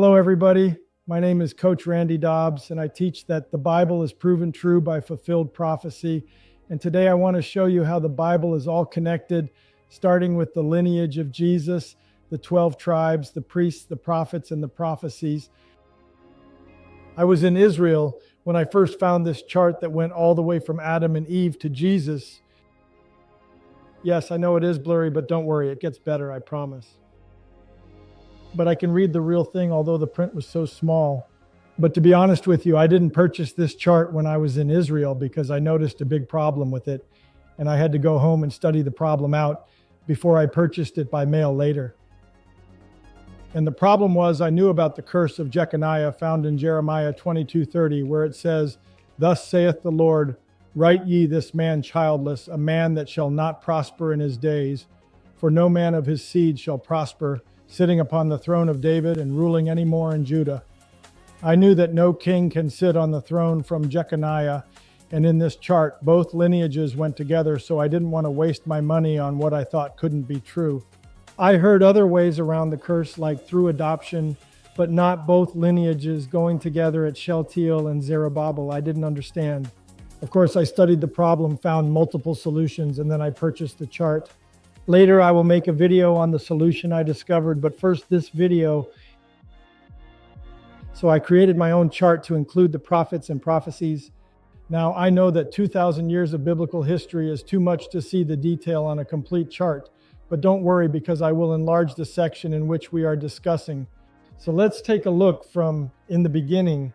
Hello, everybody. My name is Coach Randy Dobbs, and I teach that the Bible is proven true by fulfilled prophecy. And today I want to show you how the Bible is all connected, starting with the lineage of Jesus, the 12 tribes, the priests, the prophets, and the prophecies. I was in Israel when I first found this chart that went all the way from Adam and Eve to Jesus. Yes, I know it is blurry, but don't worry, it gets better, I promise. But I can read the real thing, although the print was so small. But to be honest with you, I didn't purchase this chart when I was in Israel because I noticed a big problem with it, and I had to go home and study the problem out before I purchased it by mail later. And the problem was I knew about the curse of Jeconiah found in Jeremiah 22:30, where it says, "Thus saith the Lord, write ye this man childless, a man that shall not prosper in his days, for no man of his seed shall prosper, sitting upon the throne of David and ruling any more in Judah." I knew that no king can sit on the throne from Jeconiah, and in this chart, both lineages went together, so I didn't want to waste my money on what I thought couldn't be true. I heard other ways around the curse, like through adoption, but not both lineages going together at Shealtiel and Zerubbabel. I didn't understand. Of course, I studied the problem, found multiple solutions, and then I purchased the chart. Later, I will make a video on the solution I discovered, but first this video. So I created my own chart to include the prophets and prophecies. Now, I know that 2,000 years of biblical history is too much to see the detail on a complete chart, but don't worry because I will enlarge the section in which we are discussing. So let's take a look from in the beginning.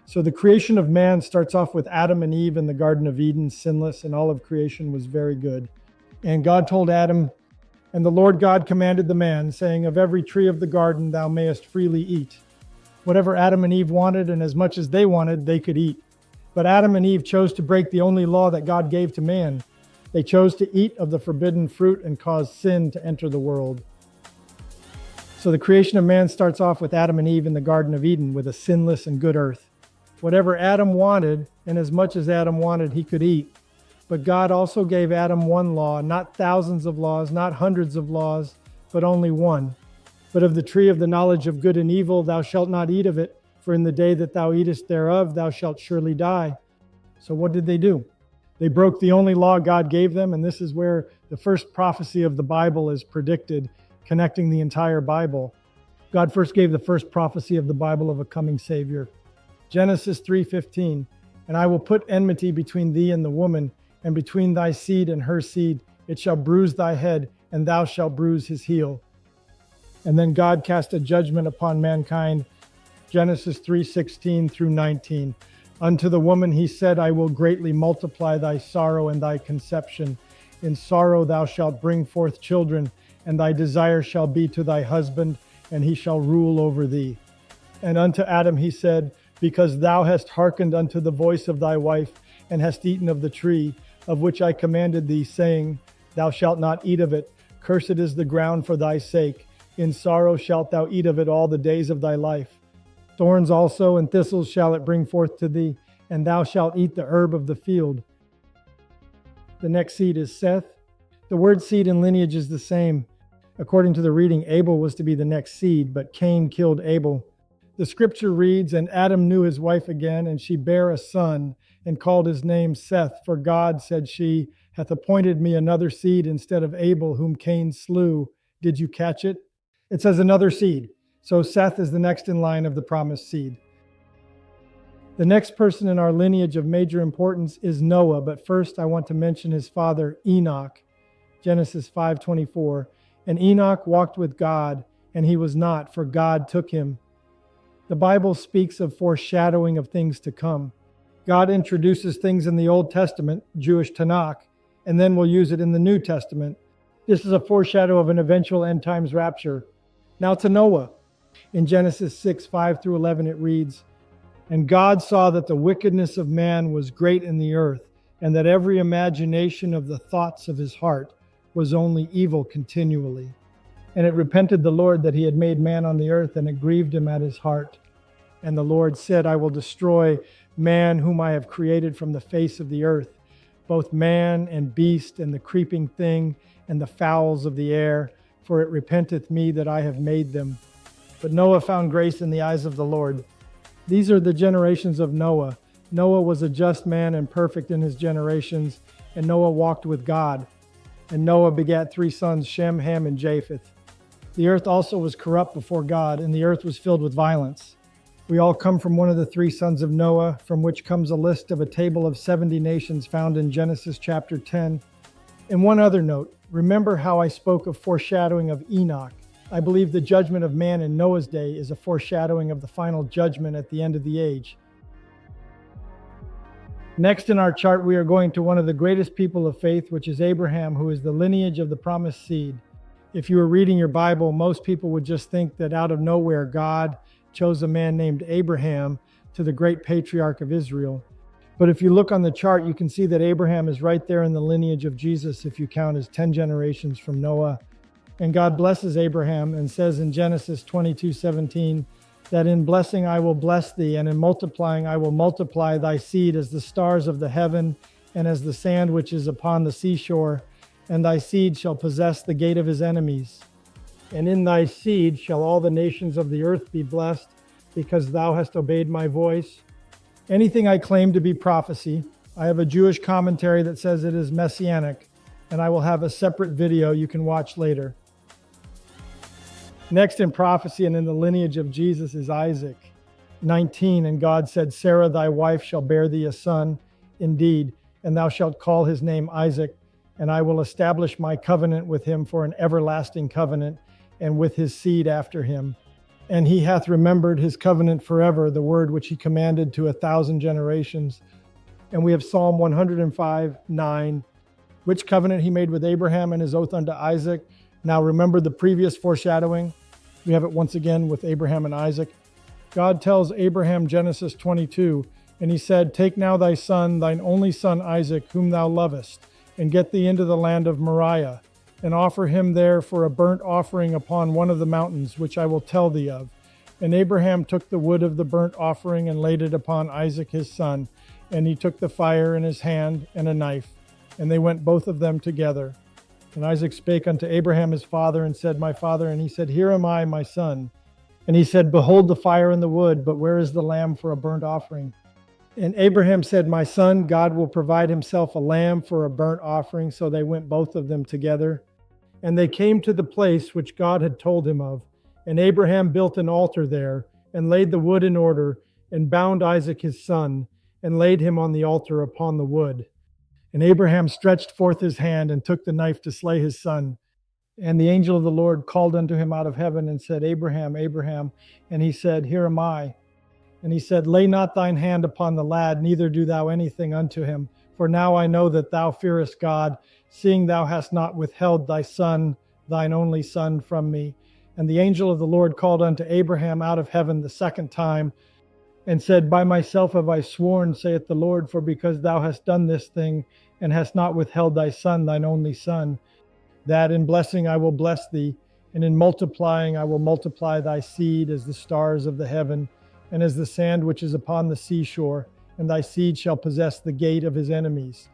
So the creation of man starts off with Adam and Eve in the Garden of Eden, sinless, and all of creation was very good. And God told Adam, "And the Lord God commanded the man, saying, of every tree of the garden thou mayest freely eat." Whatever Adam and Eve wanted, and as much as they wanted, they could eat. But Adam and Eve chose to break the only law that God gave to man. They chose to eat of the forbidden fruit and cause sin to enter the world. So the creation of man starts off with Adam and Eve in the Garden of Eden with a sinless and good earth. Whatever Adam wanted, and as much as Adam wanted, he could eat. But God also gave Adam one law, not thousands of laws, not hundreds of laws, but only one. "But of the tree of the knowledge of good and evil thou shalt not eat of it, for in the day that thou eatest thereof thou shalt surely die." So what did they do? They broke the only law God gave them, and this is where the first prophecy of the Bible is predicted, connecting the entire Bible. God first gave the first prophecy of the Bible of a coming Savior. Genesis 3:15, "And I will put enmity between thee and the woman, and between thy seed and her seed. It shall bruise thy head, and thou shalt bruise his heel." And then God cast a judgment upon mankind. Genesis 3:16 through 19. "Unto the woman he said, I will greatly multiply thy sorrow and thy conception. In sorrow thou shalt bring forth children, and thy desire shall be to thy husband, and he shall rule over thee. And unto Adam he said, Because thou hast hearkened unto the voice of thy wife, and hast eaten of the tree, of which I commanded thee, saying, Thou shalt not eat of it. Cursed is the ground for thy sake. In sorrow shalt thou eat of it all the days of thy life. Thorns also and thistles shall it bring forth to thee, and thou shalt eat the herb of the field." The next seed is Seth. The word seed and lineage is the same. According to the reading, Abel was to be the next seed, but Cain killed Abel. The scripture reads, "And Adam knew his wife again, and she bare a son, and called his name Seth. For God, said she, hath appointed me another seed instead of Abel, whom Cain slew." Did you catch it? It says another seed. So Seth is the next in line of the promised seed. The next person in our lineage of major importance is Noah, but first I want to mention his father, Enoch. Genesis 5:24. "And Enoch walked with God, and he was not, for God took him." The Bible speaks of foreshadowing of things to come. God introduces things in the Old Testament, Jewish Tanakh, and then we'll use it in the New Testament. This is a foreshadow of an eventual end times rapture. Now to Noah. In Genesis 6:5 through 11 it reads, "And God saw that the wickedness of man was great in the earth, and that every imagination of the thoughts of his heart was only evil continually. And it repented the Lord that he had made man on the earth, and it grieved him at his heart. And the Lord said, I will destroy man whom I have created from the face of the earth, both man and beast and the creeping thing and the fowls of the air, for it repenteth me that I have made them." but Noah found grace in the eyes of the Lord. These are the generations of Noah. Noah was a just man and perfect in his generations, and Noah walked with God. And Noah begat 3 sons, Shem, Ham, and Japheth. The earth also was corrupt before God, and the earth was filled with violence. We all come from one of the 3 sons of Noah, from which comes a list of a table of 70 nations found in Genesis chapter 10. And one other note, remember how I spoke of foreshadowing of Enoch. I believe the judgment of man in Noah's day is a foreshadowing of the final judgment at the end of the age. Next in our chart, we are going to one of the greatest people of faith, which is Abraham, who is the lineage of the promised seed. If you were reading your Bible, most people would just think that out of nowhere, God chose a man named Abraham to the great patriarch of Israel. But if you look on the chart, you can see that Abraham is right there in the lineage of Jesus if you count as 10 generations from Noah. And God blesses Abraham and says in Genesis 22:17 that in blessing I will bless thee, and in multiplying I will multiply thy seed as the stars of the heaven and as the sand which is upon the seashore, and thy seed shall possess the gate of his enemies. And in thy seed shall all the nations of the earth be blessed, because thou hast obeyed my voice. Anything I claim to be prophecy, I have a Jewish commentary that says it is messianic, and I will have a separate video you can watch later. Next in prophecy and in the lineage of Jesus is Isaac. 19, and God said, Sarah thy wife shall bear thee a son, indeed, and thou shalt call his name Isaac, and I will establish my covenant with him for an everlasting covenant, and with his seed after him. And he hath remembered his covenant forever, the word which he commanded to 1,000 generations. And we have Psalm 105:9, which covenant he made with Abraham and his oath unto Isaac. Now remember the previous foreshadowing. We have it once again with Abraham and Isaac. God tells Abraham, Genesis 22, and he said, Take now thy son, thine only son Isaac, whom thou lovest, and get thee into the land of Moriah, and offer him there for a burnt offering upon one of the mountains, which I will tell thee of. And Abraham took the wood of the burnt offering and laid it upon Isaac his son, and he took the fire in his hand and a knife, and they went both of them together. And Isaac spake unto Abraham his father, and said, My father. And he said, Here am I, my son. And he said, Behold the fire and the wood, but where is the lamb for a burnt offering? And Abraham said, My son, God will provide himself a lamb for a burnt offering. So they went both of them together. And they came to the place which God had told him of. And Abraham built an altar there, and laid the wood in order, and bound Isaac his son, and laid him on the altar upon the wood. And Abraham stretched forth his hand, and took the knife to slay his son. And the angel of the Lord called unto him out of heaven, and said, Abraham, Abraham. And he said, Here am I. And he said, Lay not thine hand upon the lad, neither do thou anything unto him. For now I know that thou fearest God, seeing thou hast not withheld thy son, thine only son, from me. And the angel of the Lord called unto Abraham out of heaven the second time, and said, By myself have I sworn, saith the Lord, for because thou hast done this thing, and hast not withheld thy son, thine only son, that in blessing I will bless thee, and in multiplying I will multiply thy seed as the stars of the heaven, and as the sand which is upon the seashore, and thy seed shall possess the gate of his enemies.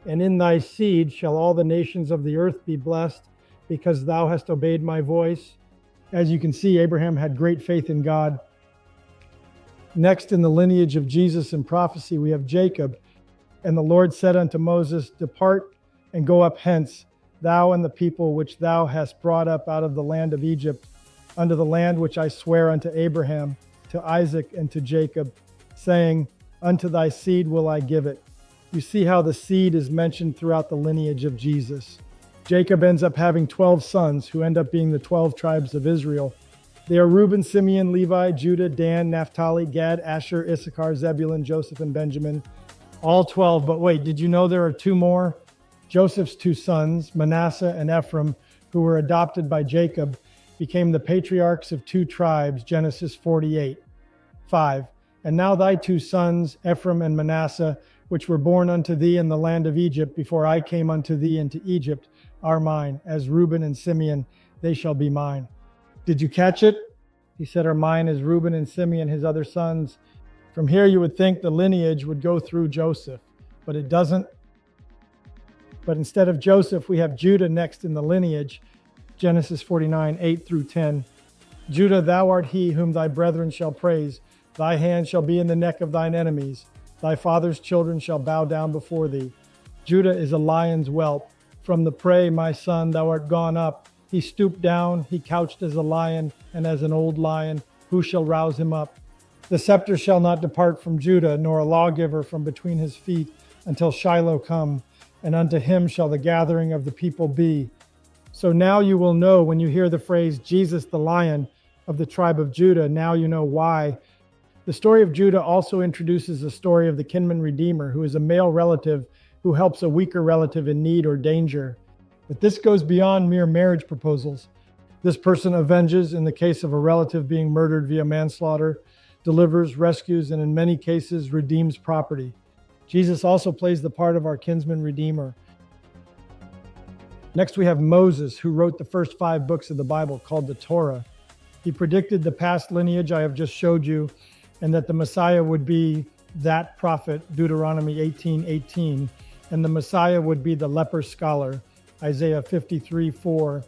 And in thy seed shall all the nations of the earth be blessed, because thou hast obeyed my voice. As you can see, Abraham had great faith in God. Next in the lineage of Jesus in prophecy, we have Jacob. And the Lord said unto Moses, Depart and go up hence, thou and the people which thou hast brought up out of the land of Egypt, unto the land which I swear unto Abraham, to Isaac, and to Jacob, saying, Unto thy seed will I give it. You see how the seed is mentioned throughout the lineage of Jesus. Jacob ends up having 12 sons who end up being the 12 tribes of Israel. They are Reuben, Simeon, Levi, Judah, Dan, Naphtali, Gad, Asher, Issachar, Zebulun, Joseph, and Benjamin. All 12. But wait, did you know there are 2 more? Joseph's 2 sons, Manasseh and Ephraim, who were adopted by Jacob, became the patriarchs of 2 tribes, Genesis 48:5. And now thy 2 sons, Ephraim and Manasseh, which were born unto thee in the land of Egypt, before I came unto thee into Egypt, are mine. As Reuben and Simeon, they shall be mine. Did you catch it? He said, are mine as Reuben and Simeon, his other sons. From here, you would think the lineage would go through Joseph, but it doesn't. But instead of Joseph, we have Judah next in the lineage, Genesis 49:8-10. Judah, thou art he whom thy brethren shall praise. Thy hand shall be in the neck of thine enemies. Thy father's children shall bow down before thee. Judah is a lion's whelp. From the prey, my son, thou art gone up. He stooped down, he couched as a lion, and as an old lion. Who shall rouse him up? The scepter shall not depart from Judah, nor a lawgiver from between his feet, until Shiloh come, and unto him shall the gathering of the people be. So now you will know when you hear the phrase, Jesus the Lion of the tribe of Judah, now you know why. The story of Judah also introduces the story of the kinsman redeemer, who is a male relative who helps a weaker relative in need or danger. But this goes beyond mere marriage proposals. This person avenges in the case of a relative being murdered via manslaughter, delivers, rescues, and in many cases redeems property. Jesus also plays the part of our kinsman redeemer. Next we have Moses, who wrote the first 5 books of the Bible, called the Torah. He predicted the past lineage I have just showed you, and that the Messiah would be that prophet, Deuteronomy 18:18, and the Messiah would be the leper scholar, Isaiah 53:4.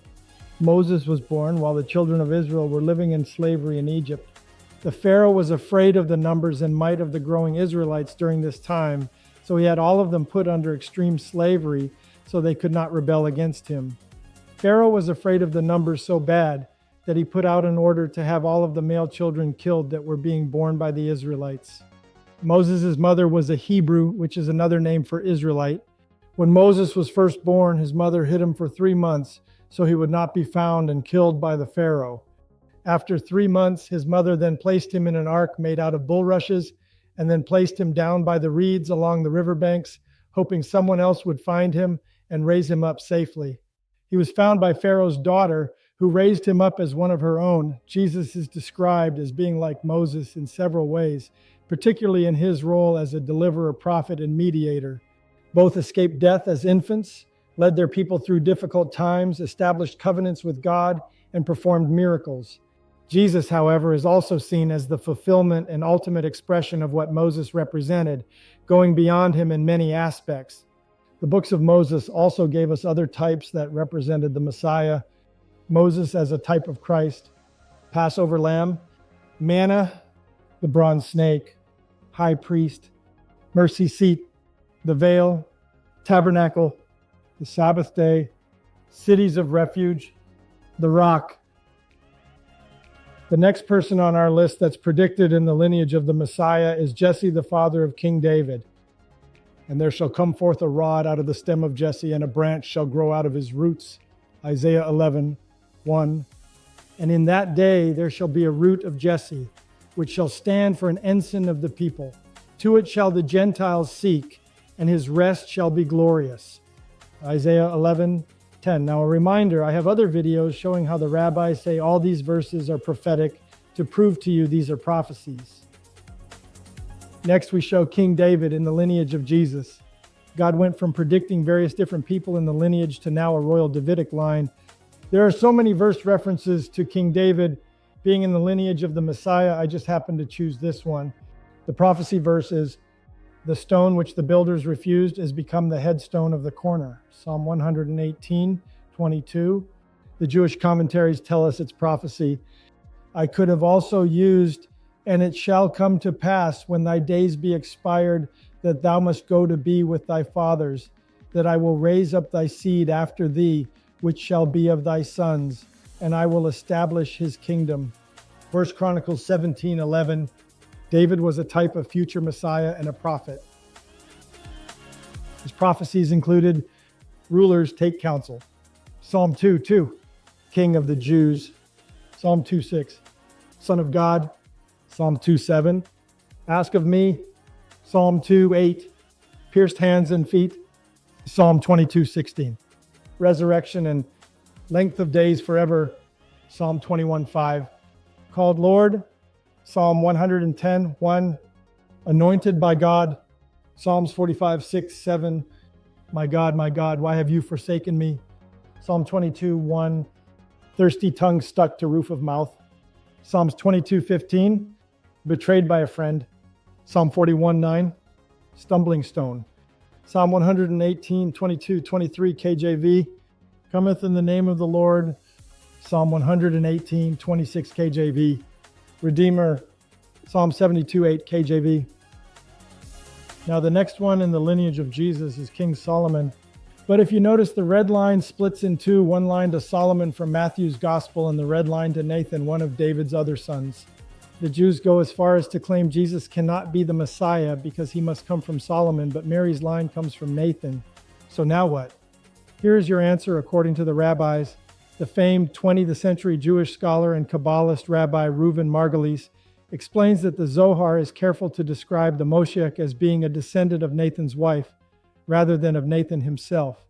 Moses was born while the children of Israel were living in slavery in Egypt. The Pharaoh was afraid of the numbers and might of the growing Israelites during this time, so he had all of them put under extreme slavery so they could not rebel against him. Pharaoh was afraid of the numbers so bad that he put out an order to have all of the male children killed that were being born by the Israelites. Moses' mother was a Hebrew, which is another name for Israelite. When Moses was first born, his mother hid him for 3 months so he would not be found and killed by the Pharaoh. After 3 months, his mother then placed him in an ark made out of bulrushes and then placed him down by the reeds along the riverbanks, hoping someone else would find him and raise him up safely. He was found by Pharaoh's daughter, who raised him up as one of her own. Jesus is described as being like Moses in several ways, particularly in his role as a deliverer, prophet, and mediator. Both escaped death as infants, led their people through difficult times, established covenants with God, and performed miracles. Jesus, however, is also seen as the fulfillment and ultimate expression of what Moses represented, going beyond him in many aspects. The books of Moses also gave us other types that represented the Messiah. Moses as a type of Christ, Passover lamb, manna, the bronze snake, high priest, mercy seat, the veil, tabernacle, the Sabbath day, cities of refuge, the rock. The next person on our list that's predicted in the lineage of the Messiah is Jesse, the father of King David. And there shall come forth a rod out of the stem of Jesse, and a branch shall grow out of his roots. Isaiah 11:1. And in that day there shall be a root of Jesse, which shall stand for an ensign of the people. To it shall the Gentiles seek, and his rest shall be glorious. Isaiah 11:10. Now a reminder, I have other videos showing how the rabbis say all these verses are prophetic to prove to you these are prophecies. Next, we show King David in the lineage of Jesus. God went from predicting various different people in the lineage to now a royal Davidic line. There are so many verse references to King David being in the lineage of the Messiah. I just happened to choose this one. The prophecy verse is, the stone which the builders refused has become the headstone of the corner. Psalm 118:22. The Jewish commentaries tell us it's prophecy. I could have also used, and it shall come to pass when thy days be expired, that thou must go to be with thy fathers, that I will raise up thy seed after thee, which shall be of thy sons, and I will establish his kingdom. 1 Chronicles 17:11. David was a type of future Messiah and a prophet. His prophecies included, rulers take counsel. Psalm 2:2, King of the Jews. Psalm 2:6, Son of God. Psalm 2:7, ask of me. Psalm 2:8, pierced hands and feet. Psalm 22:16, resurrection and length of days forever. Psalm 21:5, called Lord. Psalm 110:1, anointed by God. Psalms 45:6-7, my God, why have you forsaken me? Psalm 22:1, thirsty tongue stuck to roof of mouth. Psalms 22:15, betrayed by a friend. Psalm 41:9, stumbling stone. Psalm 118:22-23 KJV, cometh in the name of the Lord, Psalm 118, 26 KJV. Redeemer, Psalm 72, 8 KJV. Now the next one in the lineage of Jesus is King Solomon. But if you notice, the red line splits in two, one line to Solomon from Matthew's Gospel and the red line to Nathan, one of David's other sons. The Jews go as far as to claim Jesus cannot be the Messiah because he must come from Solomon, but Mary's line comes from Nathan. So now what? Here is your answer according to the rabbis. The famed 20th century Jewish scholar and Kabbalist Rabbi Reuven Margulies explains that the Zohar is careful to describe the Moshiach as being a descendant of Nathan's wife, rather than of Nathan himself.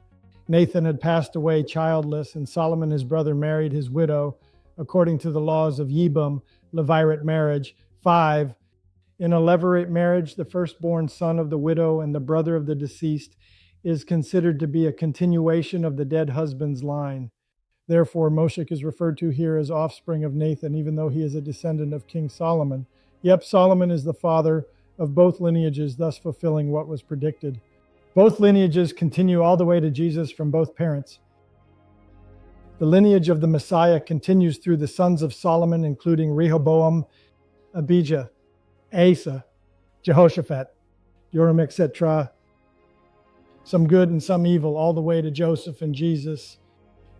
Nathan had passed away childless, and Solomon, his brother, married his widow, according to the laws of Yibam, Levirate marriage. 5. In a Levirate marriage, the firstborn son of the widow and the brother of the deceased is considered to be a continuation of the dead husband's line. Therefore, Moshiach is referred to here as offspring of Nathan, even though he is a descendant of King Solomon. Yep, Solomon is the father of both lineages, thus fulfilling what was predicted. Both lineages continue all the way to Jesus from both parents. The lineage of the Messiah continues through the sons of Solomon, including Rehoboam, Abijah, Asa, Jehoshaphat, Joram, etc. Some good and some evil, all the way to Joseph and Jesus.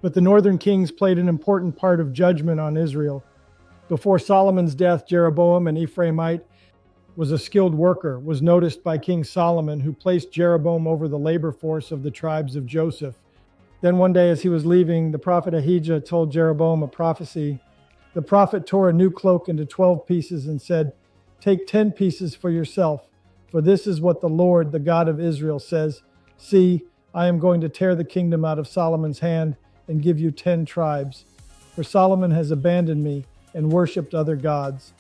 But the northern kings played an important part of judgment on Israel. Before Solomon's death, Jeroboam, an Ephraimite, was a skilled worker, was noticed by King Solomon, who placed Jeroboam over the labor force of the tribes of Joseph. Then one day as he was leaving, the prophet Ahijah told Jeroboam a prophecy. The prophet tore a new cloak into 12 pieces and said, "Take 10 pieces for yourself, for this is what the Lord, the God of Israel, says. See, I am going to tear the kingdom out of Solomon's hand and give you 10 tribes. For Solomon has abandoned me and worshipped other gods."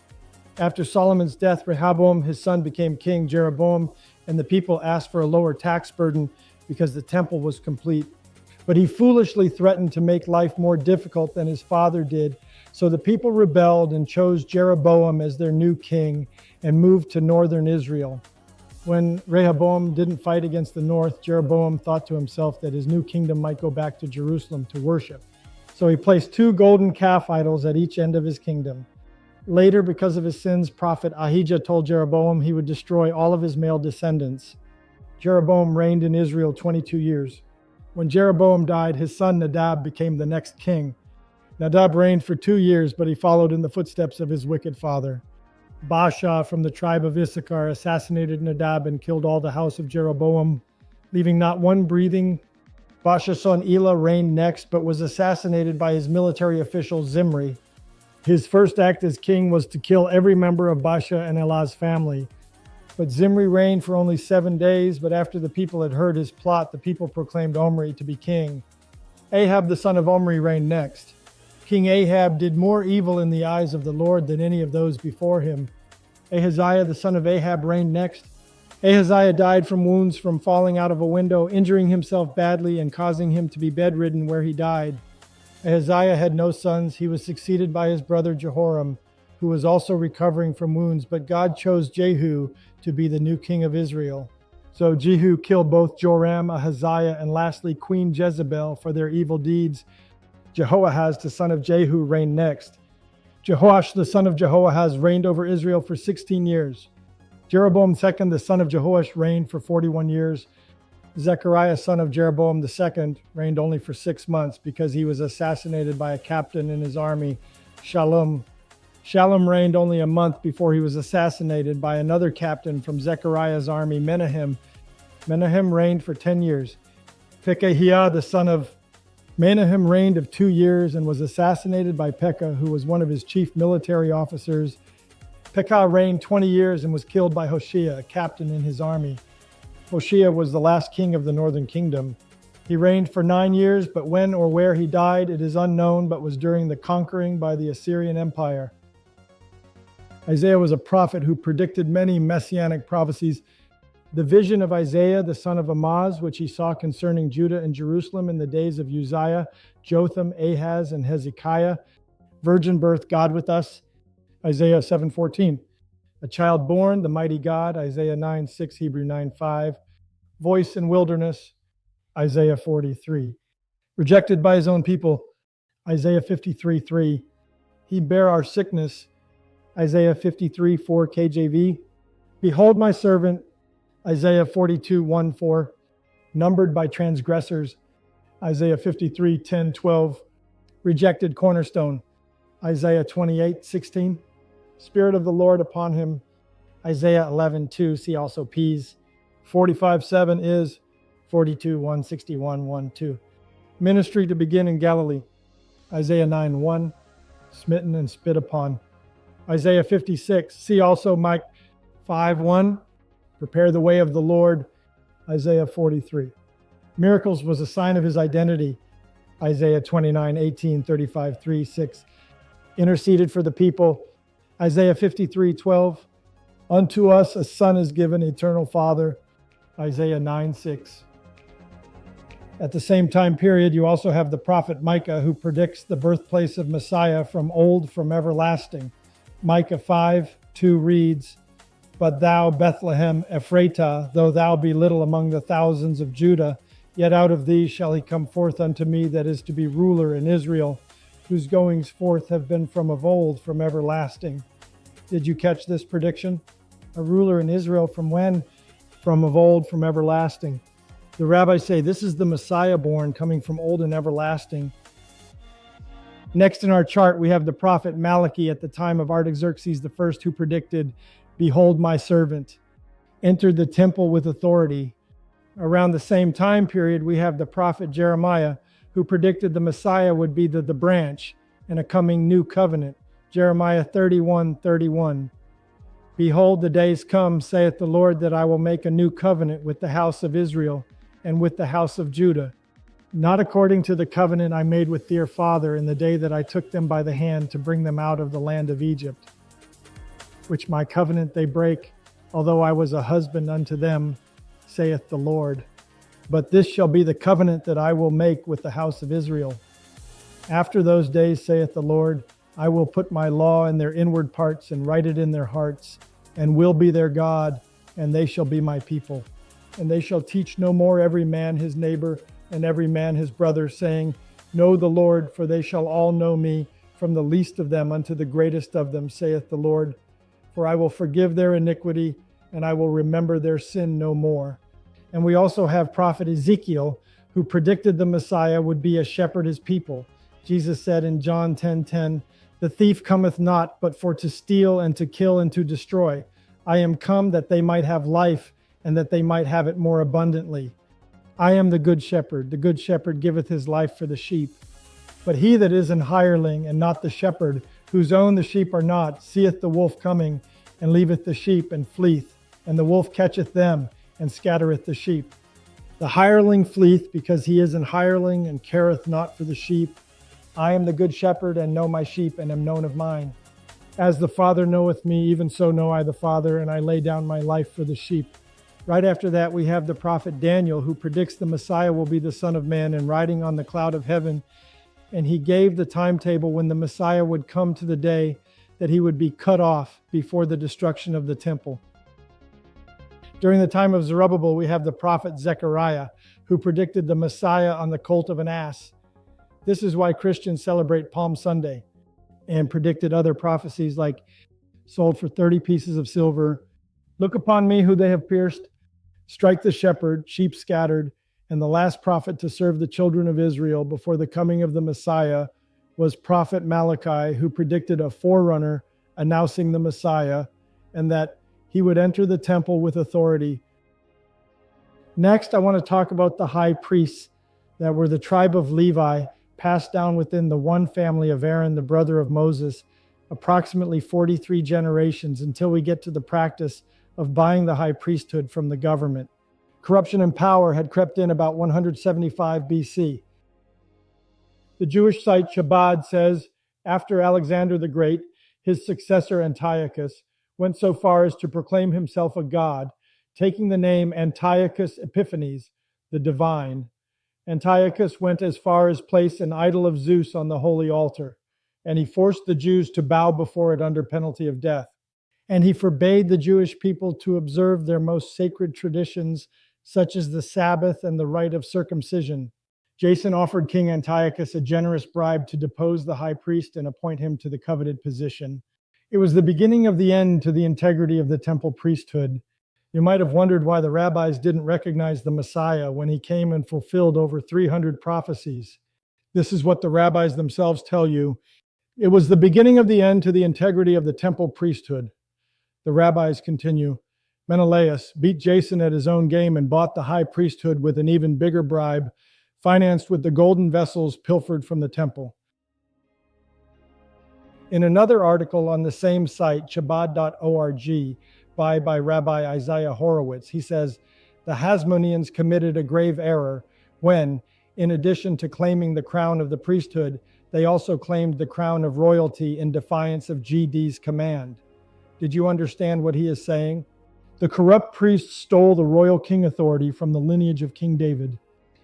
After Solomon's death, Rehoboam, his son, became king. Jeroboam and the people asked for a lower tax burden because the temple was complete. But he foolishly threatened to make life more difficult than his father did. So the people rebelled and chose Jeroboam as their new king and moved to northern Israel. When Rehoboam didn't fight against the north, Jeroboam thought to himself that his new kingdom might go back to Jerusalem to worship. So he placed 2 golden calf idols at each end of his kingdom. Later, because of his sins, prophet Ahijah told Jeroboam he would destroy all of his male descendants. Jeroboam reigned in Israel 22 years. When Jeroboam died, his son Nadab became the next king. Nadab reigned for 2 years, but he followed in the footsteps of his wicked father. Baasha from the tribe of Issachar assassinated Nadab and killed all the house of Jeroboam, leaving not one breathing. Baasha's son Elah reigned next, but was assassinated by his military official Zimri. His first act as king was to kill every member of Baasha and Elah's family. But Zimri reigned for only 7 days, but after the people had heard his plot, the people proclaimed Omri to be king. Ahab the son of Omri reigned next. King Ahab did more evil in the eyes of the Lord than any of those before him. Ahaziah the son of Ahab reigned next. Ahaziah died from wounds from falling out of a window, injuring himself badly and causing him to be bedridden where he died. Ahaziah had no sons. He was succeeded by his brother Jehoram, who was also recovering from wounds, but God chose Jehu to be the new king of Israel. So Jehu killed both Joram, Ahaziah, and lastly Queen Jezebel for their evil deeds. Jehoahaz, the son of Jehu, reigned next. Jehoash, the son of Jehoahaz, reigned over Israel for 16 years. Jeroboam II, the son of Jehoash, reigned for 41 years. Zechariah, son of Jeroboam II, reigned only for 6 months because he was assassinated by a captain in his army, Shallum. Shallum reigned only a month before he was assassinated by another captain from Zechariah's army, Menahem. Menahem reigned for 10 years. Pekahiah, the son of Menahem, reigned of 2 years and was assassinated by Pekah, who was one of his chief military officers. Pekah reigned 20 years and was killed by Hoshea, a captain in his army. Hoshea was the last king of the northern kingdom. He reigned for 9 years, but when or where he died, it is unknown, but was during the conquering by the Assyrian Empire. Isaiah was a prophet who predicted many messianic prophecies. The vision of Isaiah, the son of Amoz, which he saw concerning Judah and Jerusalem in the days of Uzziah, Jotham, Ahaz, and Hezekiah. Virgin birth, God with us. Isaiah 7:14. A child born, the mighty God. Isaiah 9:6, Hebrew 9:5. Voice in wilderness. Isaiah 43. Rejected by his own people. Isaiah 53:3. He bare our sickness, Isaiah 53:4 KJV. Behold my servant, Isaiah 42:1-4. Numbered by transgressors, Isaiah 53:10-12. Rejected cornerstone, Isaiah 28:16. Spirit of the Lord upon him, Isaiah 11:2. See also P's. 45:7 is 42:161-1-2. Ministry to begin in Galilee, Isaiah 9:1. Smitten and spit upon, Isaiah 56. See also Mike 5:1. Prepare the way of the Lord, Isaiah 43. Miracles was a sign of his identity, Isaiah 29:18, 35:3-6. Interceded for the people, Isaiah 53:12. Unto us a son is given, eternal Father, Isaiah 9:6. At the same time period, you also have the prophet Micah, who predicts the birthplace of Messiah from old, from everlasting. Micah 5:2 reads, But thou, Bethlehem Ephratah, though thou be little among the thousands of Judah, yet out of thee shall he come forth unto me that is to be ruler in Israel, whose goings forth have been from of old, from everlasting. Did you catch this prediction? A ruler in Israel from when? From of old, from everlasting. The rabbis say this is the Messiah born, coming from old and everlasting. Next in our chart, we have the prophet Malachi at the time of Artaxerxes I, who predicted, Behold my servant, entered the temple with authority. Around the same time period, we have the prophet Jeremiah, who predicted the Messiah would be the branch in a coming new covenant. Jeremiah 31:31. Behold, the days come, saith the Lord, that I will make a new covenant with the house of Israel and with the house of Judah, not according to the covenant I made with their father in the day that I took them by the hand to bring them out of the land of Egypt, which my covenant they break, although I was a husband unto them, saith the Lord. But this shall be the covenant that I will make with the house of Israel. After those days, saith the Lord, I will put my law in their inward parts and write it in their hearts, and will be their God, and they shall be my people. And they shall teach no more every man his neighbor and every man his brother, saying, Know the Lord, for they shall all know me, from the least of them unto the greatest of them, saith the Lord. For I will forgive their iniquity, and I will remember their sin no more. And we also have prophet Ezekiel, who predicted the Messiah would be a shepherd his people. Jesus said in John 10:10, The thief cometh not, but for to steal and to kill and to destroy. I am come that they might have life, and that they might have it more abundantly. I am the good shepherd. The good shepherd giveth his life for the sheep. But he that is an hireling, and not the shepherd, whose own the sheep are not, seeth the wolf coming, and leaveth the sheep, and fleeth. And the wolf catcheth them, and scattereth the sheep. The hireling fleeth, because he is an hireling, and careth not for the sheep. I am the good shepherd, and know my sheep, and am known of mine. As the Father knoweth me, even so know I the Father, and I lay down my life for the sheep. Right after that, we have the prophet Daniel, who predicts the Messiah will be the Son of Man and riding on the cloud of heaven. And he gave the timetable when the Messiah would come, to the day that he would be cut off before the destruction of the temple. During the time of Zerubbabel, we have the prophet Zechariah, who predicted the Messiah on the colt of an ass. This is why Christians celebrate Palm Sunday, and predicted other prophecies like sold for 30 pieces of silver. Look upon me who they have pierced. Strike the shepherd, sheep scattered. And the last prophet to serve the children of Israel before the coming of the Messiah was prophet Malachi, who predicted a forerunner announcing the Messiah, and that he would enter the temple with authority. Next, I want to talk about the high priests that were the tribe of Levi, passed down within the one family of Aaron, the brother of Moses, approximately 43 generations, until we get to the practice of buying the high priesthood from the government. Corruption and power had crept in about 175 BC. The Jewish site Chabad says, after Alexander the Great, his successor Antiochus went so far as to proclaim himself a god, taking the name Antiochus Epiphanes, the divine. Antiochus went as far as place an idol of Zeus on the holy altar, and he forced the Jews to bow before it under penalty of death. And he forbade the Jewish people to observe their most sacred traditions, such as the Sabbath and the rite of circumcision. Jason offered King Antiochus a generous bribe to depose the high priest and appoint him to the coveted position. It was the beginning of the end to the integrity of the temple priesthood. You might have wondered why the rabbis didn't recognize the Messiah when he came and fulfilled over 300 prophecies. This is what the rabbis themselves tell you. It was the beginning of the end to the integrity of the temple priesthood. The rabbis continue. Menelaus beat Jason at his own game and bought the high priesthood with an even bigger bribe, financed with the golden vessels pilfered from the temple. In another article on the same site, chabad.org, by Rabbi Isaiah Horowitz, he says, the Hasmoneans committed a grave error when, in addition to claiming the crown of the priesthood, they also claimed the crown of royalty in defiance of GD's command. Did you understand what he is saying? The corrupt priests stole the royal king authority from the lineage of King David.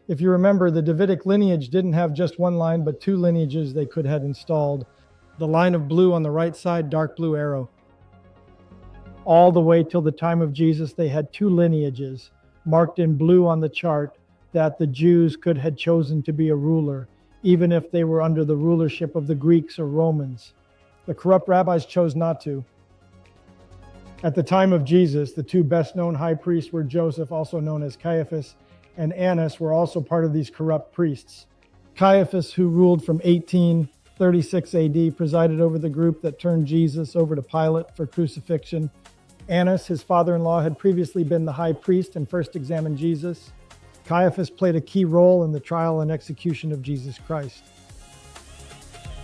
If you remember, the Davidic lineage didn't have just one line, but two lineages they could have installed. The line of blue on the right side, dark blue arrow. All the way till the time of Jesus, they had two lineages, marked in blue on the chart, that the Jews could have chosen to be a ruler, even if they were under the rulership of the Greeks or Romans. The corrupt rabbis chose not to. At the time of Jesus, the two best-known high priests were Joseph, also known as Caiaphas, and Annas were also part of these corrupt priests. Caiaphas, who ruled from 1836 AD, presided over the group that turned Jesus over to Pilate for crucifixion. Annas, his father-in-law, had previously been the high priest and first examined Jesus. Caiaphas played a key role in the trial and execution of Jesus Christ.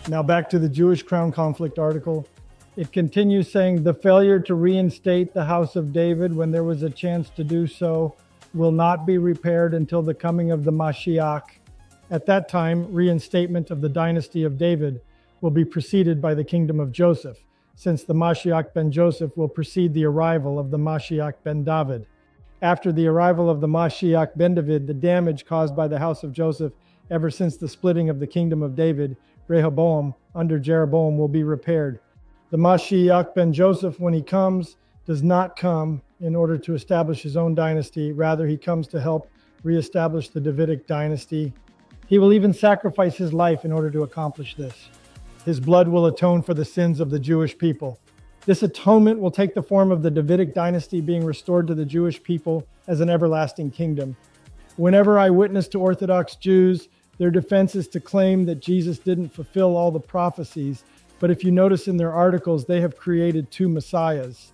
Now back to the Jewish Crown Conflict article. It continues saying, the failure to reinstate the house of David when there was a chance to do so will not be repaired until the coming of the Mashiach. At that time, reinstatement of the dynasty of David will be preceded by the kingdom of Joseph, since the Mashiach ben Joseph will precede the arrival of the Mashiach ben David. After the arrival of the Mashiach ben David, the damage caused by the house of Joseph ever since the splitting of the kingdom of David, Rehoboam, under Jeroboam, will be repaired. The Mashiach ben Joseph, when he comes, does not come in order to establish his own dynasty. Rather, he comes to help reestablish the Davidic dynasty. He will even sacrifice his life in order to accomplish this. His blood will atone for the sins of the Jewish people. This atonement will take the form of the Davidic dynasty being restored to the Jewish people as an everlasting kingdom. Whenever I witness to Orthodox Jews, their defense is to claim that Jesus didn't fulfill all the prophecies, but if you notice in their articles, they have created two messiahs.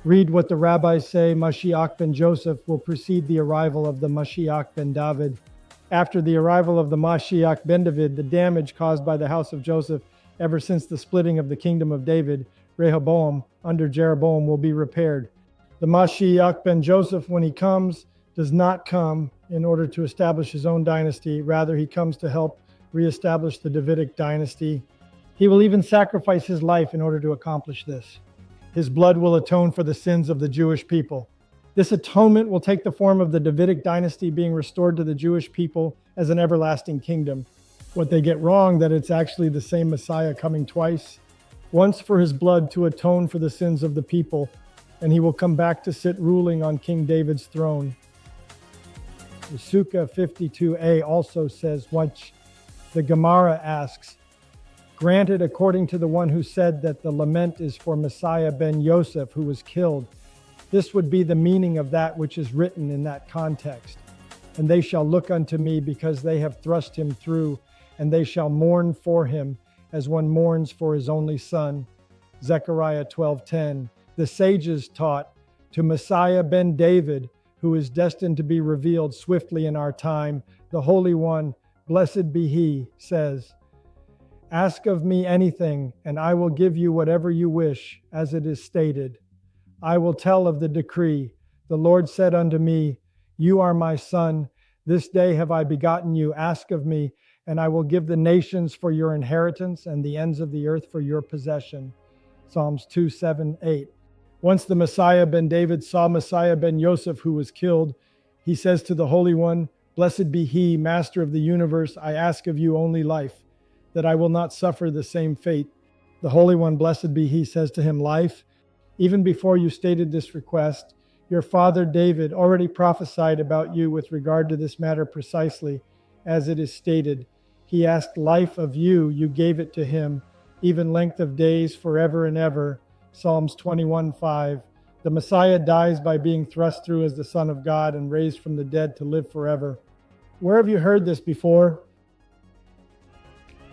Read what the rabbis say, Mashiach ben Joseph will precede the arrival of the Mashiach ben David. After the arrival of the Mashiach ben David, the damage caused by the house of Joseph ever since the splitting of the kingdom of David, Rehoboam, under Jeroboam, will be repaired. The Mashiach ben Joseph, when he comes, does not come in order to establish his own dynasty. Rather, he comes to help reestablish the Davidic dynasty. He will even sacrifice his life in order to accomplish this. His blood will atone for the sins of the Jewish people. This atonement will take the form of the Davidic dynasty being restored to the Jewish people as an everlasting kingdom. What they get wrong, that it's actually the same Messiah coming twice. Once for his blood to atone for the sins of the people, and he will come back to sit ruling on King David's throne. The Sukkah 52a also says, which the Gemara asks, granted according to the one who said that the lament is for Messiah ben Yosef, who was killed. This would be the meaning of that which is written in that context. And they shall look unto me because they have thrust him through, and they shall mourn for him as one mourns for his only son. Zechariah 12:10. The sages taught to Messiah ben David, who is destined to be revealed swiftly in our time, the Holy One, blessed be he, says, ask of me anything, and I will give you whatever you wish, as it is stated. I will tell of the decree. The Lord said unto me, you are my son. This day have I begotten you. Ask of me, and I will give the nations for your inheritance and the ends of the earth for your possession. Psalms 2:7-8. Once the Messiah ben David saw Messiah ben Yosef, who was killed, he says to the Holy One, blessed be he, master of the universe, I ask of you only life, that I will not suffer the same fate. The Holy One, blessed be he, says to him, life. Even before you stated this request, your father David already prophesied about you with regard to this matter precisely, as it is stated. He asked life of you, you gave it to him, even length of days forever and ever. Psalms 21:5. The Messiah dies by being thrust through as the Son of God and raised from the dead to live forever. Where have you heard this before?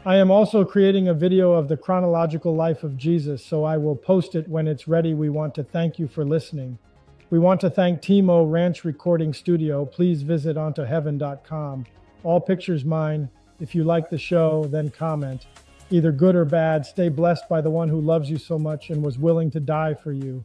I am also creating a video of the chronological life of Jesus, so I will post it when it's ready. We want to thank you for listening. We want to thank Timo Ranch Recording Studio. Please visit ontoheaven.com. All pictures mine. If you like the show, then comment. Either good or bad, stay blessed by the one who loves you so much and was willing to die for you.